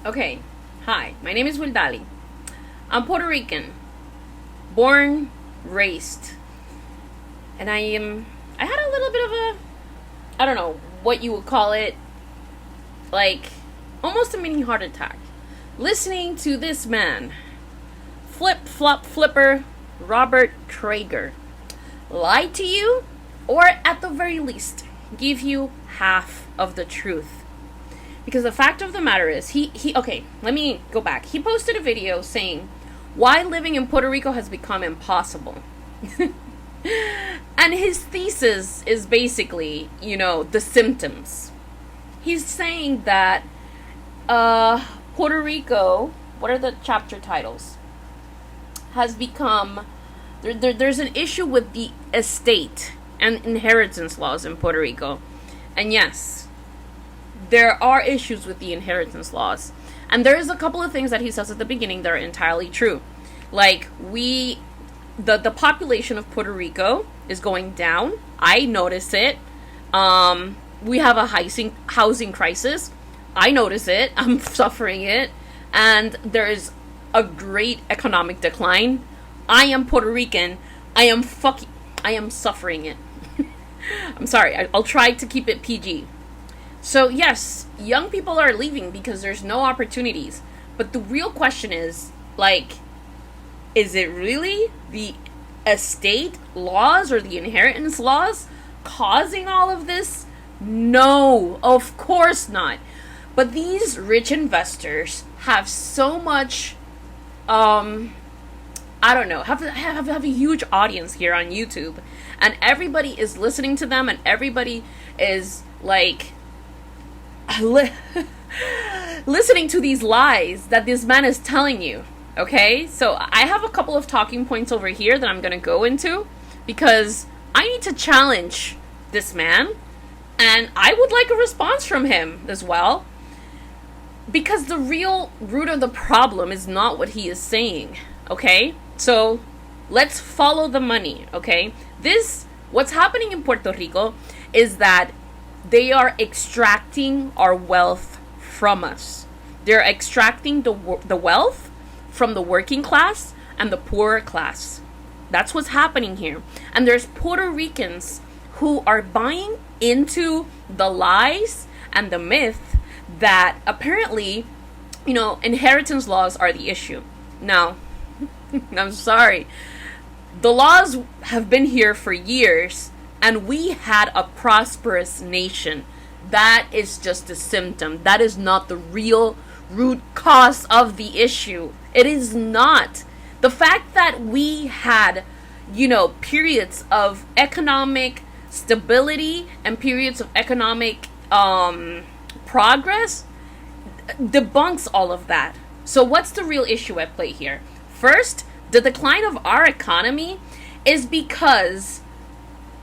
Okay, hi, my name is Wildali. I'm Puerto Rican, born, raised, and I had a little bit of a, I don't know what you would call it, like almost a mini heart attack, listening to this man, flipper, Robert Crager, lie to you, or at the very least, give you half of the truth. Because the fact of the matter is, okay, let me go back. He posted a video saying why living in Puerto Rico has become impossible. And his thesis is basically, the symptoms. He's saying that Puerto Rico, what are the chapter titles? Has become, there's an issue with the estate and inheritance laws in Puerto Rico. And yes, there are issues with the inheritance laws. And there is a couple of things that he says at the beginning that are entirely true. Like, the population of Puerto Rico is going down. I notice it. We have a housing crisis. I notice it. I'm suffering it. And there is a great economic decline. I am Puerto Rican. I am suffering it. I'm sorry. I'll try to keep it PG. So yes, young people are leaving because there's no opportunities. But the real question is, is it really the estate laws or the inheritance laws causing all of this? No, of course not. But these rich investors have so much, have a huge audience here on YouTube. And everybody is listening to them, and everybody is listening to these lies that this man is telling you. Okay, so I have a couple of talking points over here that I'm going to go into because I need to challenge this man, and I would like a response from him as well, because the real root of the problem is not what he is saying. Okay, so let's follow the money. Okay, what's happening in Puerto Rico is that they are extracting our wealth from us. They're extracting the wealth from the working class and the poorer class. That's what's happening here. And there's Puerto Ricans who are buying into the lies and the myth that apparently, inheritance laws are the issue. Now, I'm sorry. The laws have been here for years, and we had a prosperous nation. That is just a symptom. That is not the real root cause of the issue. It is not. The fact that we had, periods of economic stability and periods of economic progress debunks all of that. So what's the real issue at play here? First, the decline of our economy is because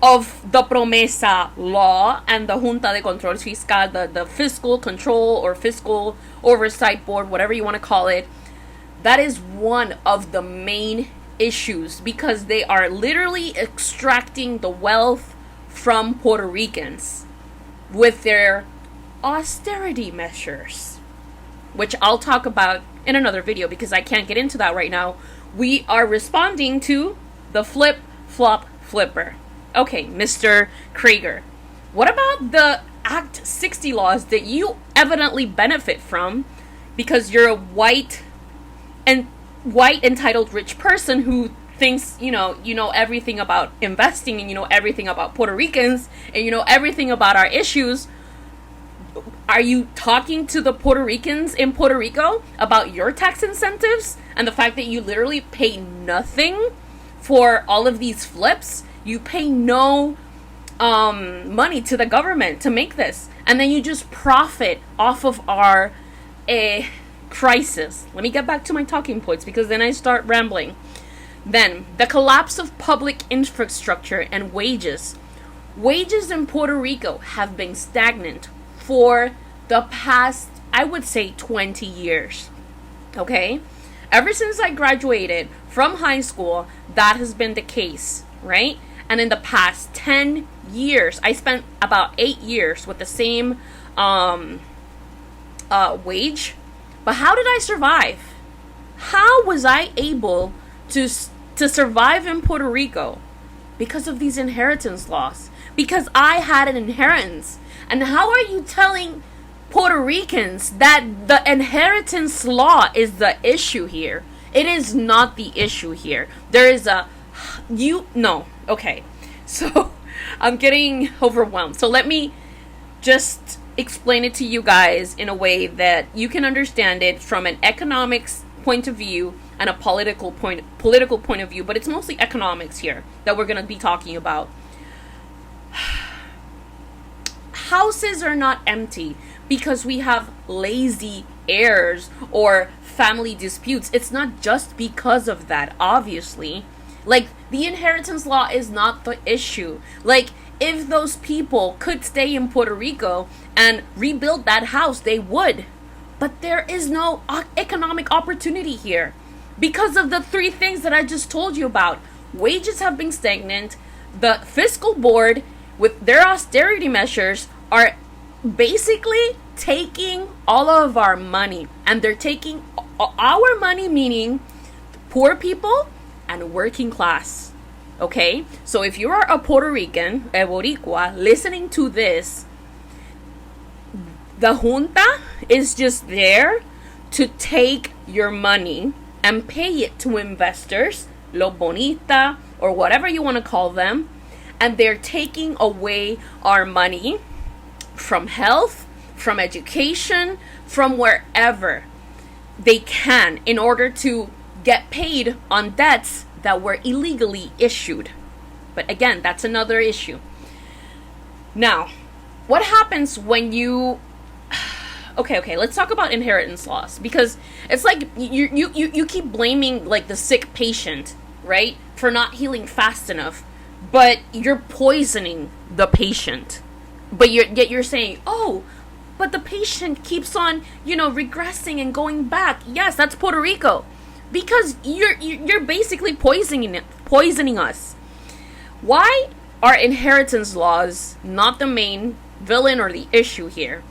of the Promesa law and the Junta de Control Fiscal, the fiscal control or fiscal oversight board, whatever you want to call it. That is one of the main issues because they are literally extracting the wealth from Puerto Ricans with their austerity measures, which I'll talk about in another video because I can't get into that right now. We are responding to the flipper. Okay, Mr. Crager, what about the Act 60 laws that you evidently benefit from because you're a white entitled rich person who thinks you know everything about investing, and you know everything about Puerto Ricans, and you know everything about our issues? Are you talking to the Puerto Ricans in Puerto Rico about your tax incentives and the fact that you literally pay nothing for all of these flips? You pay no money to the government to make this, and then you just profit off of our crisis. Let me get back to my talking points because then I start rambling. Then, the collapse of public infrastructure and wages. Wages in Puerto Rico have been stagnant for the past, I would say, 20 years. Okay? Ever since I graduated from high school, that has been the case, right? And in the past 10 years, I spent about 8 years with the same wage But how did I survive? How was I able to survive in Puerto Rico? Because of these inheritance laws. Because I had an inheritance. And how are you telling Puerto Ricans that the inheritance law is the issue here? It is not the issue here. There is okay. So I'm getting overwhelmed. So let me just explain it to you guys in a way that you can understand it from an economics point of view and a political point of view, but it's mostly economics here that we're going to be talking about. Houses are not empty because we have lazy heirs or family disputes. It's not just because of that, obviously. Like, the inheritance law is not the issue. Like, if those people could stay in Puerto Rico and rebuild that house, they would. But there is no economic opportunity here because of the three things that I just told you about. Wages have been stagnant. The Fiscal Board, with their austerity measures, are basically taking all of our money. And they're taking our money, meaning poor people and working class. Okay? So if you're a Puerto Rican, a boricua, listening to this, the junta is just there to take your money and pay it to investors, lo bonita, or whatever you want to call them. And they're taking away our money from health, from education, from wherever they can in order to get paid on debts that were illegally issued. But again, that's another issue. Now, what happens when you... Okay, let's talk about inheritance laws, because it's like you keep blaming like the sick patient, right, for not healing fast enough, but you're poisoning the patient. But yet you're saying, oh, but the patient keeps on, regressing and going back. Yes, that's Puerto Rico, because you're basically poisoning us. Why are inheritance laws not the main villain or the issue here?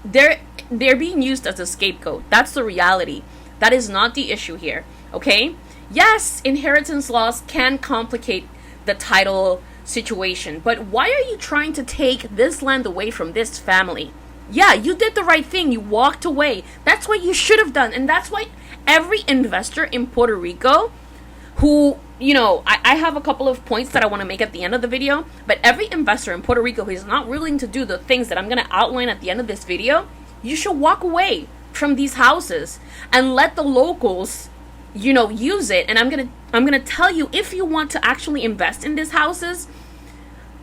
They're being used as a scapegoat. That's the reality. That is not the issue here. Okay? Yes, inheritance laws can complicate the title situation, but why are you trying to take this land away from this family? Yeah, you did the right thing. You walked away. That's what you should have done. And that's why every investor in Puerto Rico who, I have a couple of points that I want to make at the end of the video, but every investor in Puerto Rico who is not willing to do the things that I'm going to outline at the end of this video, you should walk away from these houses and let the locals, use it. And I'm going to tell you, if you want to actually invest in these houses,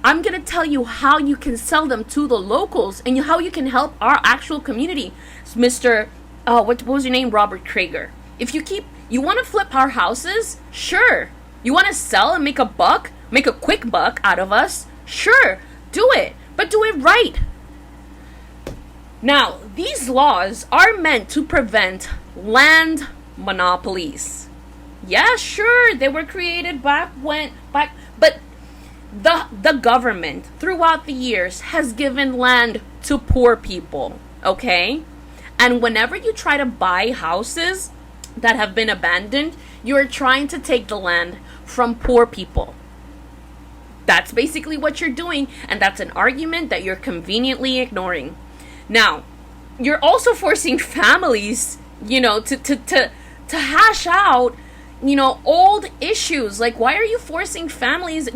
I'm going to tell you how you can sell them to the locals and how you can help our actual community. Mr. What was your name? Robert Crager. If you want to flip our houses, sure. You want to sell and make a quick buck out of us, sure, do it, but do it right. Now, these laws are meant to prevent land monopolies. Yeah, sure, they were created but the government throughout the years has given land to poor people, okay? And whenever you try to buy houses that have been abandoned, you are trying to take the land from poor people. That's basically what you're doing, and that's an argument that you're conveniently ignoring. Now, you're also forcing families, to hash out, old issues. Like, why are you forcing families?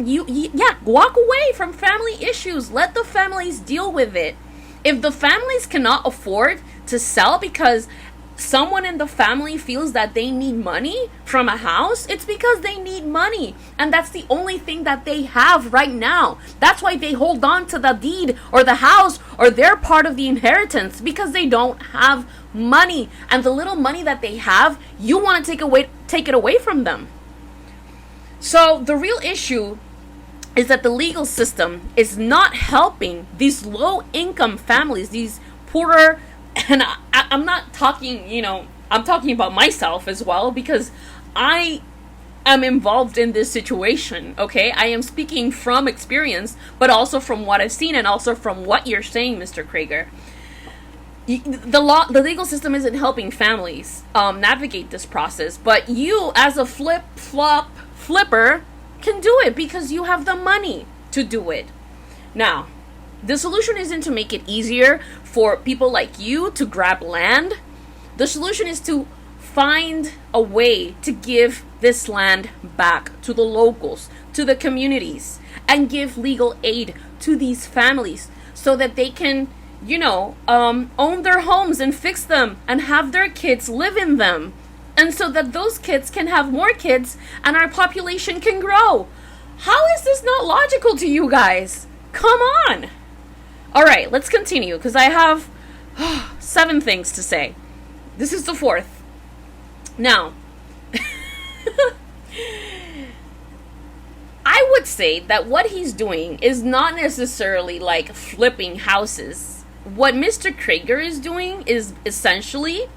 Walk away from family issues. Let the families deal with it. If the families cannot afford to sell because someone in the family feels that they need money from a house, it's because they need money. And that's the only thing that they have right now. That's why they hold on to the deed or the house or their part of the inheritance, because they don't have money. And the little money that they have, you want to take it away from them. So the real issue is that the legal system is not helping these low-income families, these poorer. And I'm not talking, I'm talking about myself as well, because I am involved in this situation, okay? I am speaking from experience, but also from what I've seen and also from what you're saying, Mr. Crager. The legal system isn't helping families navigate this process, but you as a flipper can do it because you have the money to do it. Now, the solution isn't to make it easier for people like you to grab land. The solution is to find a way to give this land back to the locals, to the communities, and give legal aid to these families so that they can, own their homes and fix them and have their kids live in them. And so that those kids can have more kids and our population can grow. How is this not logical to you guys? Come on. All right, let's continue because I have 7 things to say. This is the 4th. Now, I would say that what he's doing is not necessarily like flipping houses. What Mr. Crager is doing is essentially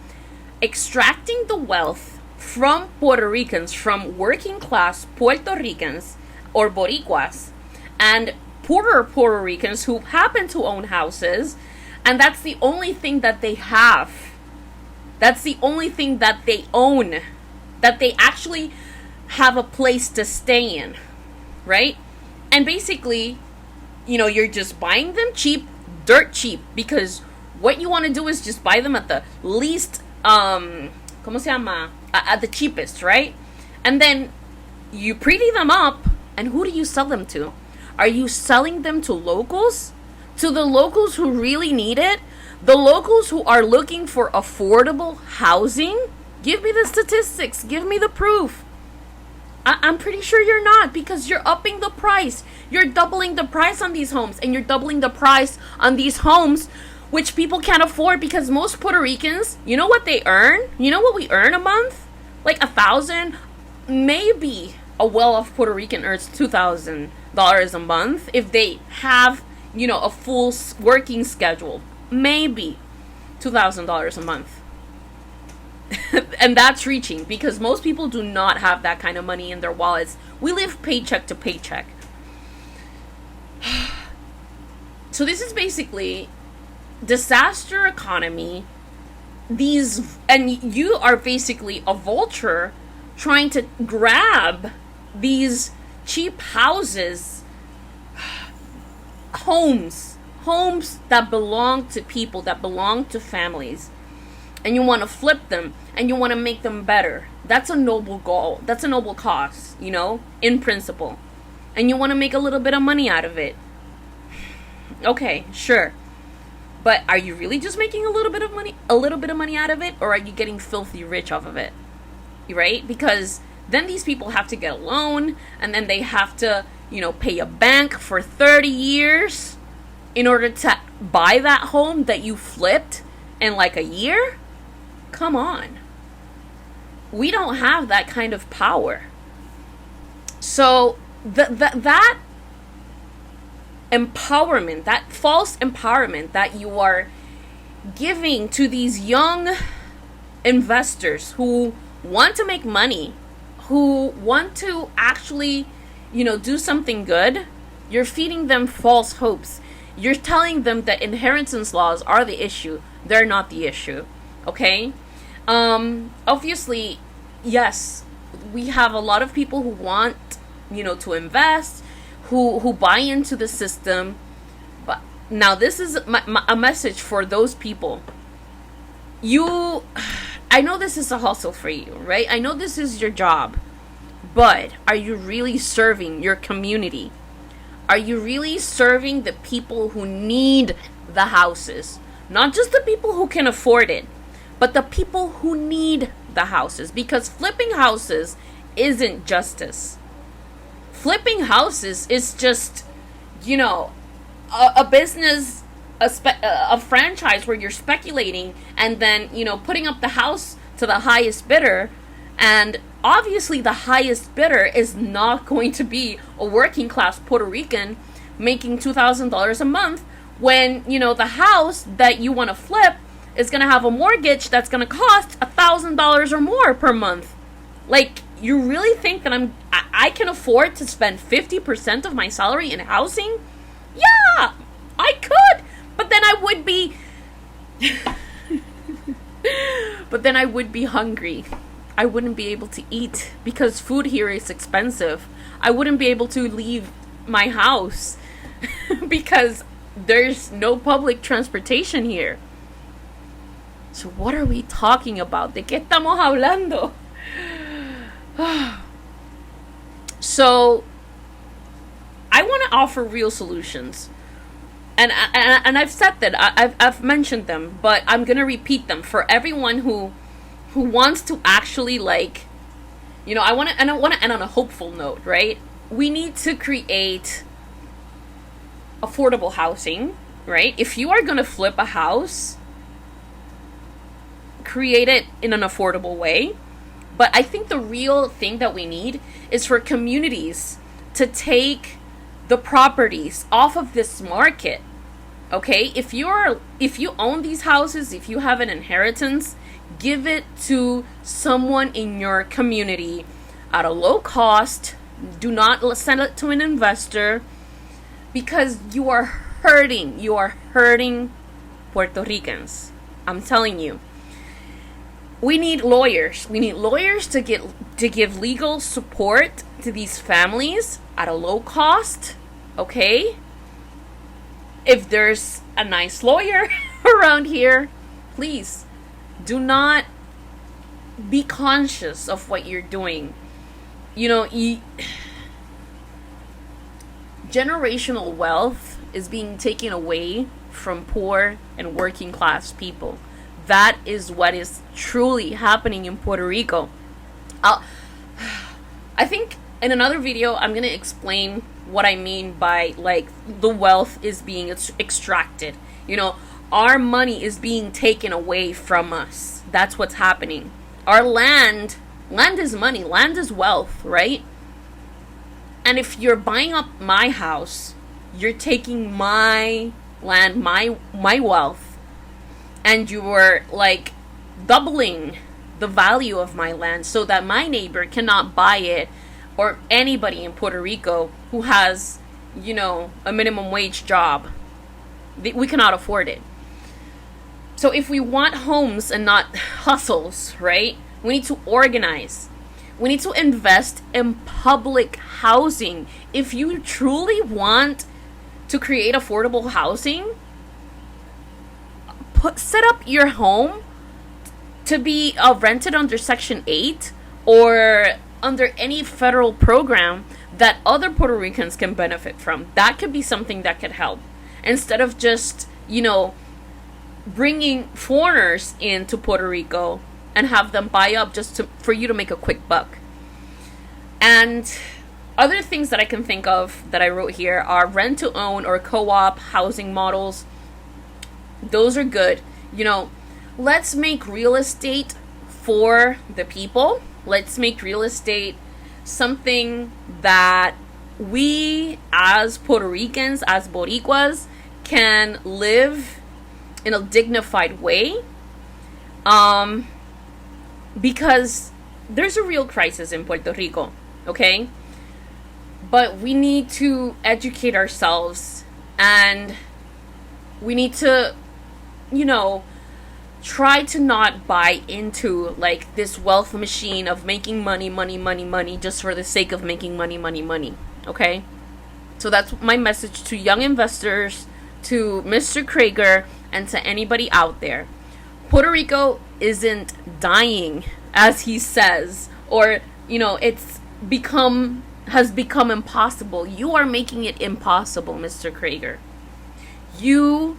extracting the wealth from Puerto Ricans, from working class Puerto Ricans or boricuas, and poorer Puerto Ricans who happen to own houses, and that's the only thing that they have. That's the only thing that they own, that they actually have a place to stay in, right? And basically, you're just buying them cheap, dirt cheap, because what you want to do is just buy them at the least, ¿cómo se llama? At the cheapest, right? And then you pretty them up, and who do you sell them to? Are you selling them to locals? To the locals who really need it? The locals who are looking for affordable housing? Give me the statistics. Give me the proof. I'm pretty sure you're not, because you're upping the price. You're doubling the price on these homes, and you're doubling the price on these homes which people can't afford, because most Puerto Ricans, you know what they earn? You know what we earn a month? Like $1,000. Maybe a well-off Puerto Rican earns $2,000 a month if they have, a full working schedule. Maybe $2,000 a month. And that's reaching, because most people do not have that kind of money in their wallets. We live paycheck to paycheck. So this is basically disaster economy. And you are basically a vulture trying to grab these cheap houses, homes that belong to people, that belong to families, and you want to flip them and you want to make them better. That's a noble goal. That's a noble cause, in principle. And you want to make a little bit of money out of it. Okay, sure. But are you really just making a little bit of money out of it, or are you getting filthy rich off of it? Right? Because then these people have to get a loan, and then they have to, pay a bank for 30 years in order to buy that home that you flipped in like a year? Come on. We don't have that kind of power. So that empowerment, that false empowerment that you are giving to these young investors who want to make money, who want to actually, do something good, you're feeding them false hopes. You're telling them that inheritance laws are the issue. They're not the issue. Okay? Obviously, yes, we have a lot of people who want, to invest, who buy into the system. But now this is a message for those people. I know this is a hustle for you, right? I know this is your job. But are you really serving your community? Are you really serving the people who need the houses? Not just the people who can afford it, but the people who need the houses. Because flipping houses isn't justice. Flipping houses is just, a business, a franchise where you're speculating and then, putting up the house to the highest bidder. And obviously the highest bidder is not going to be a working class Puerto Rican making $2,000 a month when, the house that you want to flip is going to have a mortgage that's going to cost $1,000 or more per month. Like, you really think that I can afford to spend 50% of my salary in housing? Yeah, I could. But then I would be But then I would be hungry. I wouldn't be able to eat because food here is expensive. I wouldn't be able to leave my house because there's no public transportation here. So what are we talking about? ¿De qué estamos hablando? So I want to offer real solutions. And I've said that, I've mentioned them, but I'm going to repeat them for everyone who wants to actually, like, you know, I want to end on a hopeful note, right? We need to create affordable housing, right? If you are going to flip a house, create it in an affordable way. But I think the real thing that we need is for communities to take the properties off of this market. Okay, if you own these houses, if you have an inheritance, give it to someone in your community at a low cost. Do not send it to an investor, because you are hurting Puerto Ricans. I'm telling you. We need lawyers. We need lawyers to give legal support to these families at a low cost. Okay? If there's a nice lawyer around here, please do not be conscious of what you're doing. You know, generational wealth is being taken away from poor and working class people. That is what is truly happening in Puerto Rico. I think in another video I'm going to explain what I mean by, like, the wealth is being extracted. You know, our money is being taken away from us. That's what's happening. Our land is money, land is wealth, right? And if you're buying up my house, you're taking my land, my wealth, and you're, like, doubling the value of my land so that my neighbor cannot buy it, or anybody in Puerto Rico who has, you know, a minimum wage job. We cannot afford it. So if we want homes and not hustles, right? We need to organize. We need to invest in public housing. If you truly want to create affordable housing, set up your home to be rented under Section 8 or under any federal program that other Puerto Ricans can benefit from. That could be something that could help. Instead of just, you know, bringing foreigners into Puerto Rico and have them buy up just for you to make a quick buck. And other things that I can think of that I wrote here are rent-to-own or co-op housing models. Those are good. You know, let's make real estate for the people. Let's make real estate something that we as Puerto Ricans, as boricuas, can live in a dignified way. Because there's a real crisis in Puerto Rico, okay? But we need to educate ourselves, and we need to, you know, try to not buy into, like, this wealth machine of making money just for the sake of making money, okay? So that's my message to young investors, to Mr. Crager, and to anybody out there. Puerto Rico isn't dying, as he says, or, you know, has become impossible. You are making it impossible, Mr. Crager. You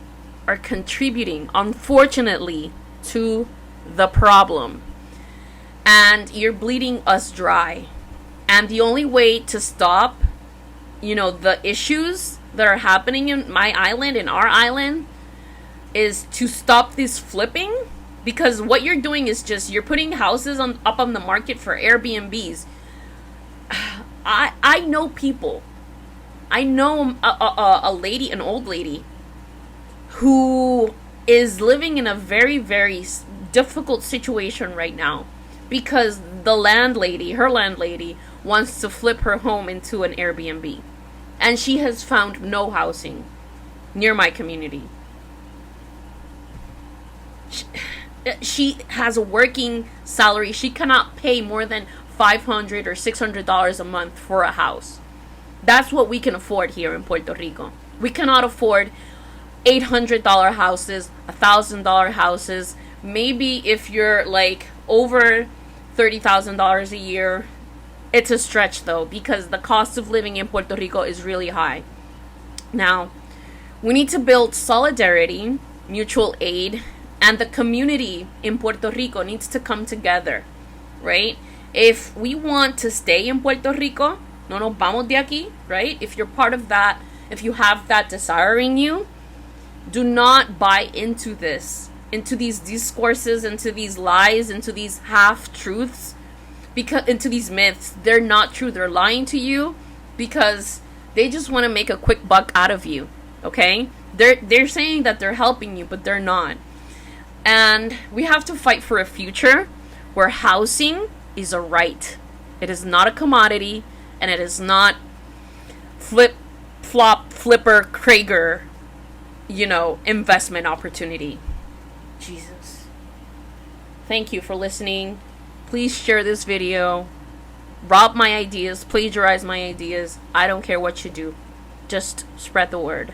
are contributing, unfortunately, to the problem. And you're bleeding us dry. And the only way to stop, you know, the issues that are happening in my island, in our island, is to stop this flipping. Because what you're doing is just, you're putting houses up on the market for Airbnbs. I know people. I know a lady, an old lady, who is living in a very, very difficult situation right now because her landlady wants to flip her home into an Airbnb. And she has found no housing near my community. She has a working salary. She cannot pay more than $500 or $600 a month for a house. That's what we can afford here in Puerto Rico. We cannot afford $800 houses, $1,000 houses. Maybe if you're like over $30,000 a year, it's a stretch though, because the cost of living in Puerto Rico is really high. Now, we need to build solidarity, mutual aid, and the community in Puerto Rico needs to come together, right? If we want to stay in Puerto Rico, no nos vamos de aquí, right? If you're part of that, if you have that desire in you, do not buy into this, into these discourses, into these lies, into these half-truths, because into these myths. They're not true. They're lying to you because they just want to make a quick buck out of you, okay? They're saying that they're helping you, but they're not. And we have to fight for a future where housing is a right. It is not a commodity, and it is not flipper Crager, investment opportunity. Jesus. Thank you for listening. Please share this video. Rob my ideas, plagiarize my ideas. I don't care what you do. Just spread the word.